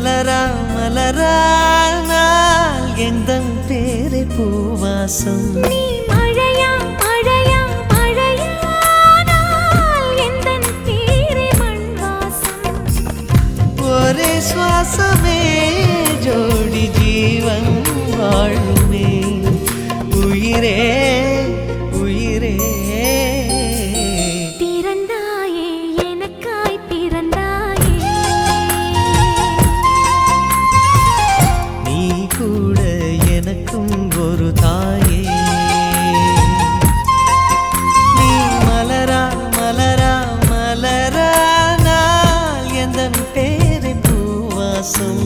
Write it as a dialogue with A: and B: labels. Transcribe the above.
A: மலரா மலரானால் எந்தன் பேரை பூவாசம்
B: நீ மழையா மழையா மழையானால் எந்தன் பேரை மண் வாசம்
A: ஒரே சுவாசமே ஜோடி ஜீவன் வாழுமே உயிரே உயிரே
B: பிறந்தாயே எனக்காய் பிறந்தாயே
A: நீ கூட எனக்கும் ஒரு தாயே நீ மலரா மலரா மலரானால் எந்தன் பேரை பூவாசம்